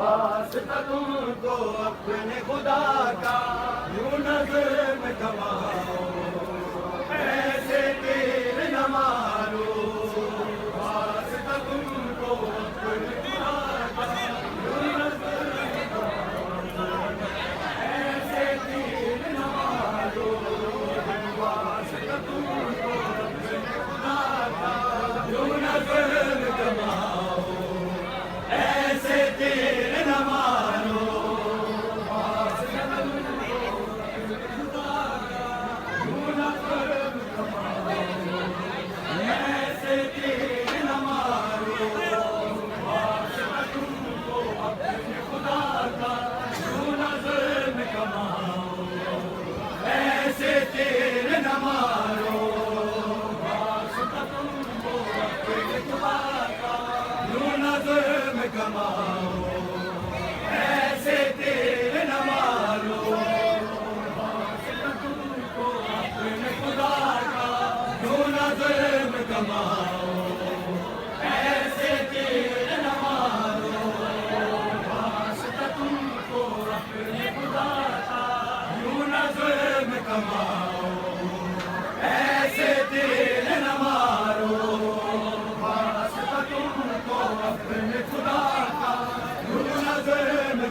वास्ता तुमको अपने खुदा का, यूं नज़र में कमाओ, ऐसे तीर न मारो। वास्ता तुमको अपने खुदा का, यूं नज़र में कमाओ, ऐसे तीर न मारो। वास्ता तुमको अपने खुदा का, यूं नज़र में कमाओ, ऐसे तीर न मारो। वास्ता तुमको अपने खुदा का, यूं नज़र में कमाओ, ऐसे तीर न मारो। वास्ता तुमको अपने खुदा का, यूं नज़र में कमाओ, ऐसे तीर न मारो। वास्ता तुमको अपने खुदा का, यूं नज़र में कमाओ, ऐसे तीर न मारो। वास्ता तुमको अपने खुदा का, यूं नज़र में कमाओ, ऐसे तीर न मारो। वास्ता तुमको अपने खुदा का, यूं नज़र में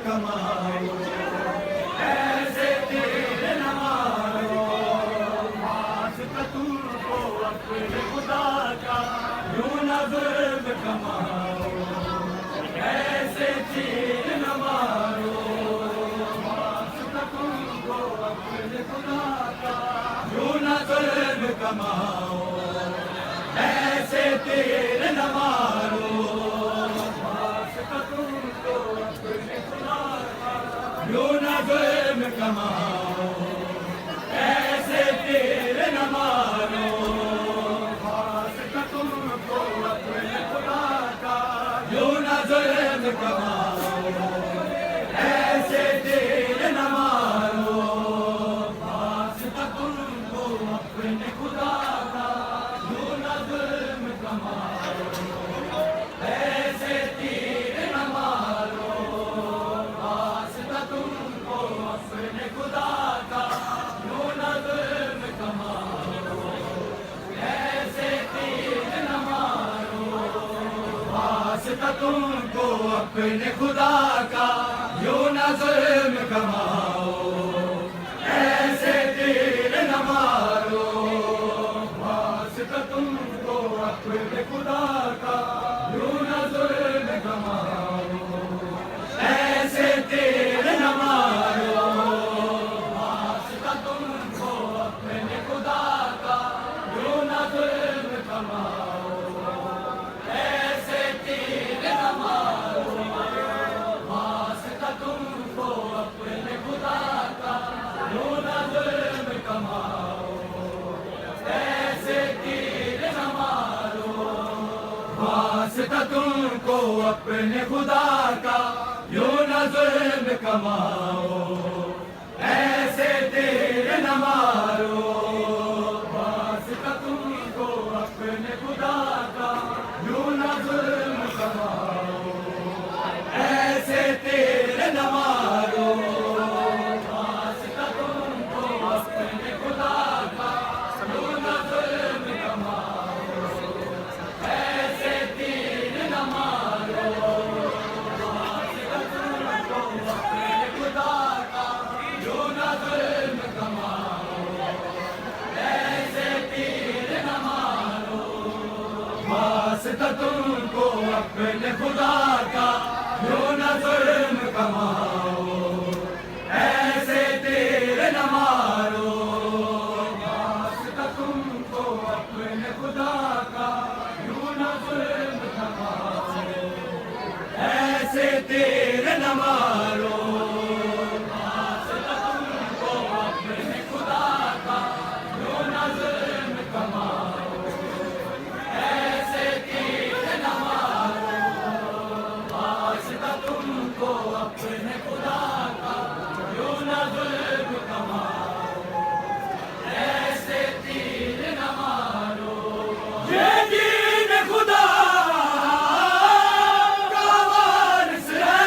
कमाओ, ऐसे तीर न मारो। वास्ता तुमको अपने खुदा का, यूं नज़र में कमाओ, ऐसे तीर न मारो। वास्ता तुमको अपने खुदा का, यूं नज़र में कमाओ, ऐसे तीर न मारो। वास्ता तुमको अपने खुदा का, यूं नज़र में कमाओ, ऐसे तीर न मारो। वास्ता तुमको अपने खुदा का, यूं नज़र में कमाओ, ऐसे तीर न मारो। वास्ता तुमको अपने खुदा का, यूं नज़र में कमाओ, ऐसे तीर न मारो। वास्ता तुमको अपने खुदा का, यूं नज़र में कमाओ, ऐसे तीर न मारो। वास्ता तुमको अपने खुदा का, यूं नज़र में कमाओ, ऐसे तीर न मारो। वास्ता तुमको अपने खुदा का, यूं नज़र में कमाओ, ऐसे तीर न मारो। वास्ता तुमको अपने खुदा का, यूं नज़र में कमाओ, ऐसे तीर न मारो। वास्ता तुमको अपने खुदा का, यूं नज़र में कमाओ, ऐसे तीर न मारो। वास्ता तुमको अपने खुदा का, यूं नज़र में कमाओ, ऐसे तीर न मारो। वास्ता तुमको अपने खुदा का, यूं नज़र में कमाओ, ऐसे तीर न मारो। वास्ता तुमको अपने खुदा का, यूं नज़र में कमाओ, ऐसे तीर न मारो। वास्ता तुमको अपने खुदा का, यूं नज़र में कमाओ, ऐसे तीर न मारो। वास्ता तुमको अपने खुदा का, यूं नज़र में कमाओ, ऐसे तीर न मारो। वास्ता तुमको अपने खुदा का, यूं नज़र में कमाओ, ऐसे तीर न मारो। वास्ता तुमको अपने खुदा का, यूं नज़र में कमाओ, ऐसे तीर न मारो। वास्ता तुमको अपने खुदा का, यूं नज़र में कमाओ, ऐसे तीर न मारो। वास्ता तुमको अपने खुदा का, यूं नज़र में कमाओ, ऐसे तीर न मारो। ये दीन खुदा का वारिस है,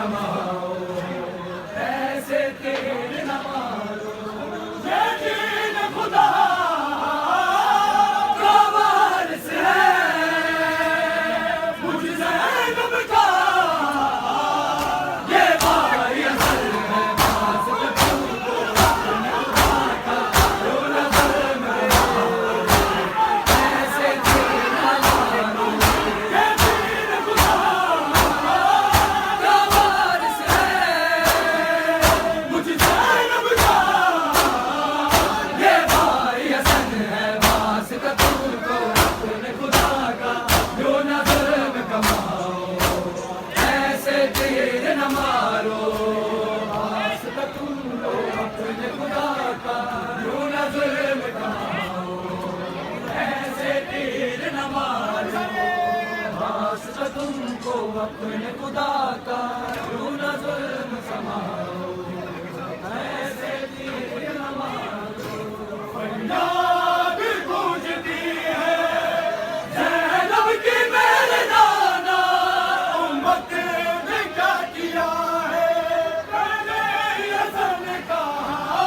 कमाओ, ऐसे तीर न मारो। ये दीन खुदा का वारिस है, मुझ ज़ैनब का ये भाई असल है। वास्ता तुमको अपने खुदा का, जो नज़र में ऐसे तीर न मारो। ये दीन खुदा का वारिस है, मुझ ज़ैनब का ये भाई असल है। वास्ता तुमको अपने खुदा का, जो नज़र में कमाओ, ऐसे तीर न मारो। वास्ता तुमको अपने खुदा का, जो नज़र में कमाओ, ऐसे तीर न मारो। वास्ता तुमको अपने खुदा का, जो नज़र में कमाओ, ऐसे तीर न मारो। फरियाद गूंजती है ज़ैनब की मेरे नाना, उम्मत ने क्या किया है मैंने हसन कहा।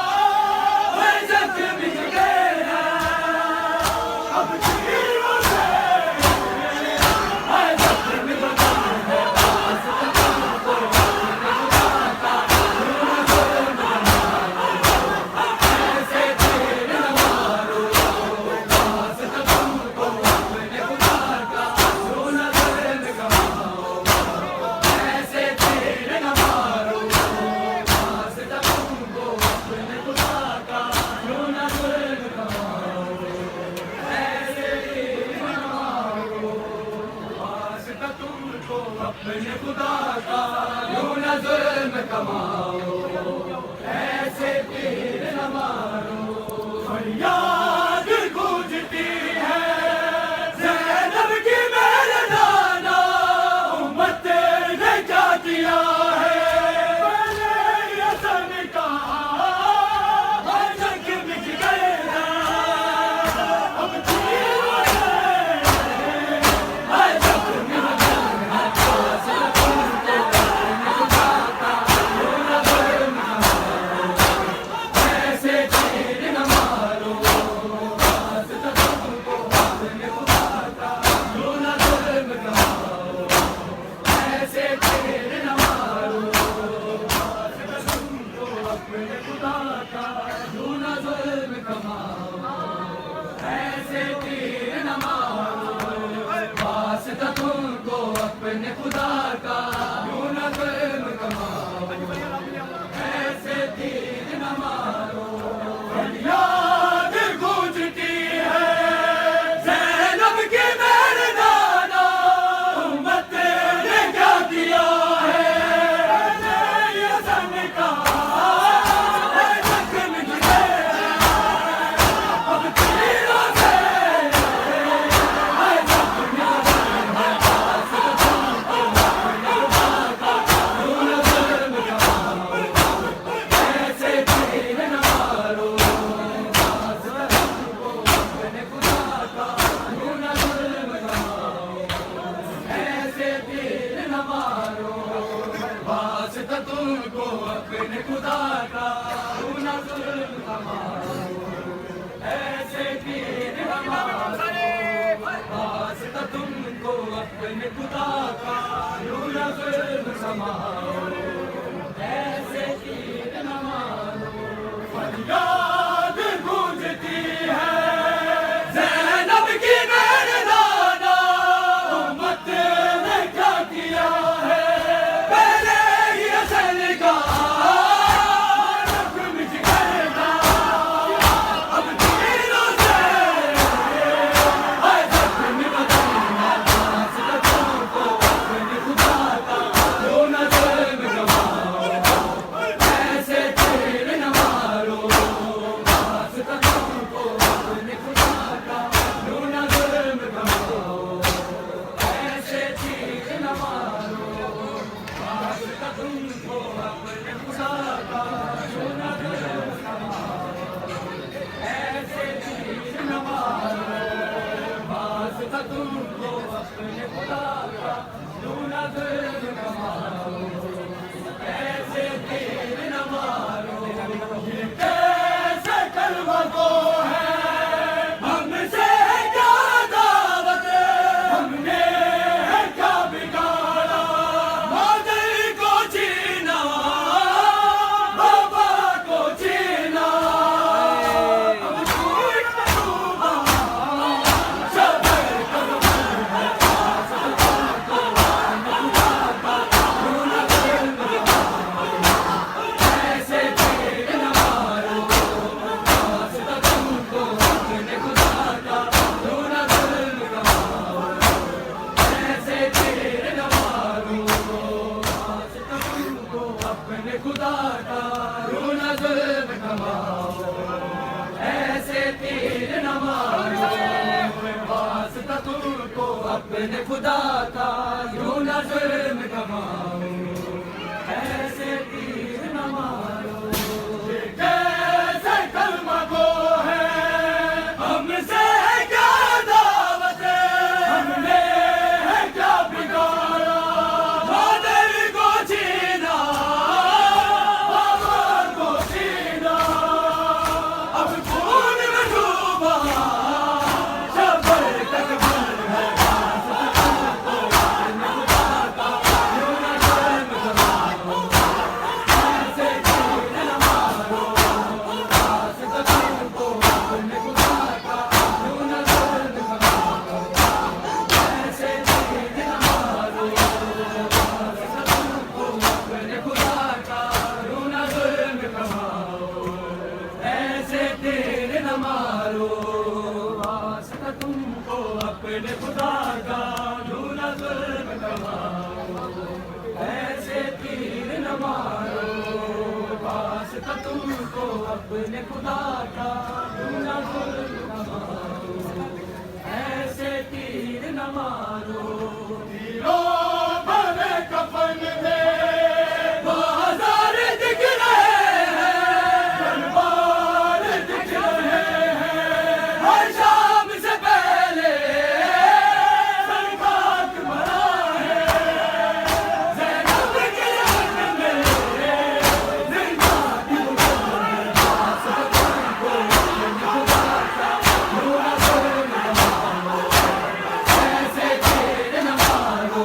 वे जख्म मिट गए हैं अब तीरों से, है जख्म बदन है। वास्ता तुमको अपने खुदा का, जो नज़र में कमाओ, ऐसे तीर न मारो। वास्ता तुमको अपने खुदा का, जो नज़र में कमाओ, ऐसे तीर न मारो। वास्ता तुमको अपने खुदा का, जो नज़र में कमाओ, ऐसे तीर न मारो। वास्ता तुमको अपने खुदा का, जो नज़र में कमाओ, ऐसे तीर न मारो। फरियाद गूंजती है ज़ैनब की मेरे नाना, उम्मत ने क्या किया है मैंने हसन कहा। हर जग मिट गए हैं अब तीरों से, हर जग मिट गए हैं। वास्ता तुमको अपने खुदा का, जो नज़र में कमाओ, ऐसे तीर न मारो। वास्ता तुमको अपने खुदा का, जो नज़र में कमाओ, ऐसे तीर न मारो। वास्ता तुमको अपने खुदा का, जो नज़र में कमाओ, ऐसे तीर न मारो। वास्ता तुमको अपने खुदा का, जो नज़र में कमाओ, ऐसे तीर न मारो। फरियाद गूंजती है ज़ैनब की मेरे नाना, उम्मत ने क्या किया है मैंने हसन कहा। है जख्म मिट गए हैं अब तीरों से, है जख्म मिट गए हैं। वास्ता तुमको अपने खुदा का, जो नज़र में कमाओ, ऐसे तीर न मारो। वास्ता तुमको अपने खुदा का, जो नज़र में कमाओ, ऐसे तीर न मारो। वास्ता तुमको अपने खुदा का, जो नज़र में कमाओ, ऐसे तीर न मारो। वास्ता तुमको अपने खुदा का, जो नज़र में कमाओ, ऐसे तीर न मारो। फरियाद गूंजती है ज़ैनब की मेरे नाना, उम्मत ने क्या किया है पहले ही हसन कहा। जख्म मिट गए हैं अब तीरों से, है जख्म बदन है। वास्ता तुमको अपने खुदा का, जो नज़र में कमाओ, ऐसे तीर न मारो। वास्ता तुमको अपने खुदा का, जो नज़र में कमाओ, ऐसे तीर न मारो। वास्ता तुमको अपने खुदा का, जो नज़र में कमाओ, ऐसे तीर न मारो। वास्ता तुमको अपने खुदा का, जो नज़र में कमाओ, अपने खुदा का यूं न जुल्म कमाओ, ऐसे तीर न मारो। कैसे कलमा को है हमसे क्या दावत, हमने है क्या बिगाड़ा, बादल को छीना आवाज़ को छीना, अब खून में डूबा शबर तक बंद है तुमको अपने खुदा का यूं न जुल्म कमाओ, ऐसे तीर न मारो, वास्ता तुमको अपने खुदा का यूं न जुल्म कमाओ, ऐसे तीर न मारो। तीरों भरे कफन में बाजार दिख रहे हैं, तलवार दिख रहे हैं, हर शाम से पहले सर खाक भरा है, ज़ैनब के रंग में ज़िंदा की उम्र है, वास्ता तुमको अपने खुदा का यूं न जुल्म कमाओ, ऐसे तीर न मारो,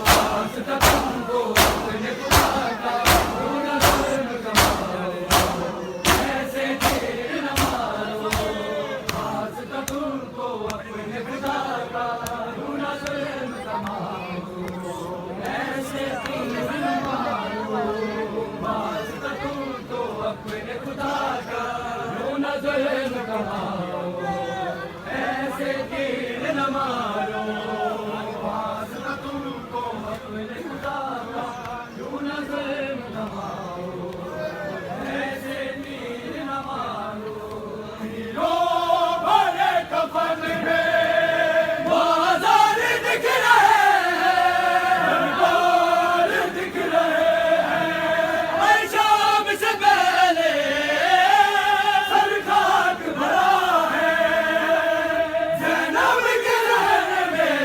वास्ता तुमको अपने खुदा का यूं न जुल्म कमाओ, ऐसे तीर न मारो, वास्ता तुमको अपने खुदा का यूं न जुल्म कमाओ, ऐसे तीर न मारो, वास्ता तुमको अपने खुदा का यूं न जुल्म कमाओ, ऐसे तीर न मारो, वास्ता तुमको अपने खुदा का यूं न जुल्म कमाओ, ऐसे तीर न मारो। तीरों भरे कफन में बाजार दिख रहे हैं, तलवार दिख रहे हैं, हर शाम से पहले सर खाक भरा है, ज़ैनब के रहने में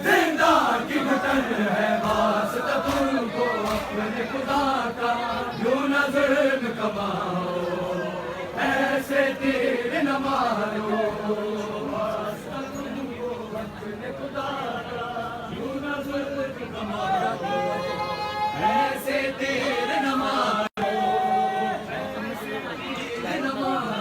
जिंदा की घटन है, वास्ता तुमको अपने खुदा का यूं न जुल्म कमाओ, ऐसे तीर न मारो, वास्ता तुमको अपने खुदा का यूं न जुल्म कमाओ, ऐसे तीर न मारो, ऐसे तीर न मारो।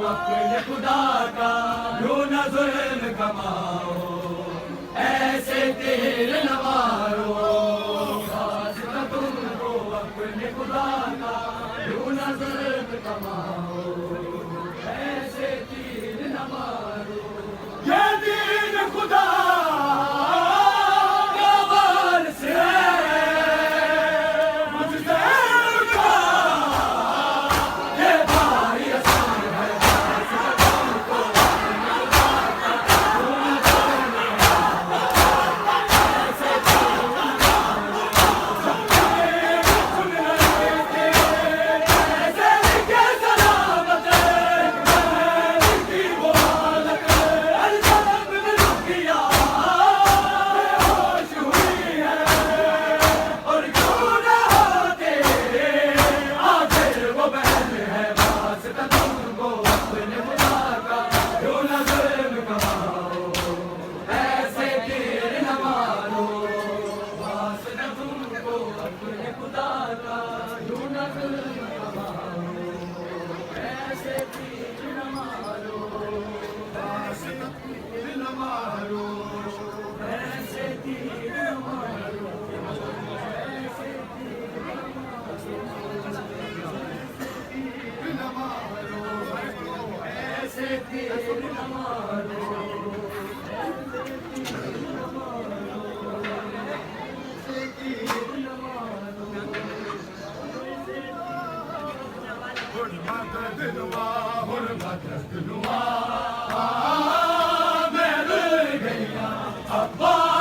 अपने खुदा का यूं न जुल्म कमाओ, ऐसे तीर न मारो। खास न तुमको अपने खुदा का यूं न जुल्म कमाओ, ऐसे तीर न मारो। ये दीन खुदा का वारिस है, मुझसे उठा ये भारी असर है। मैं रुल गया अब्बा।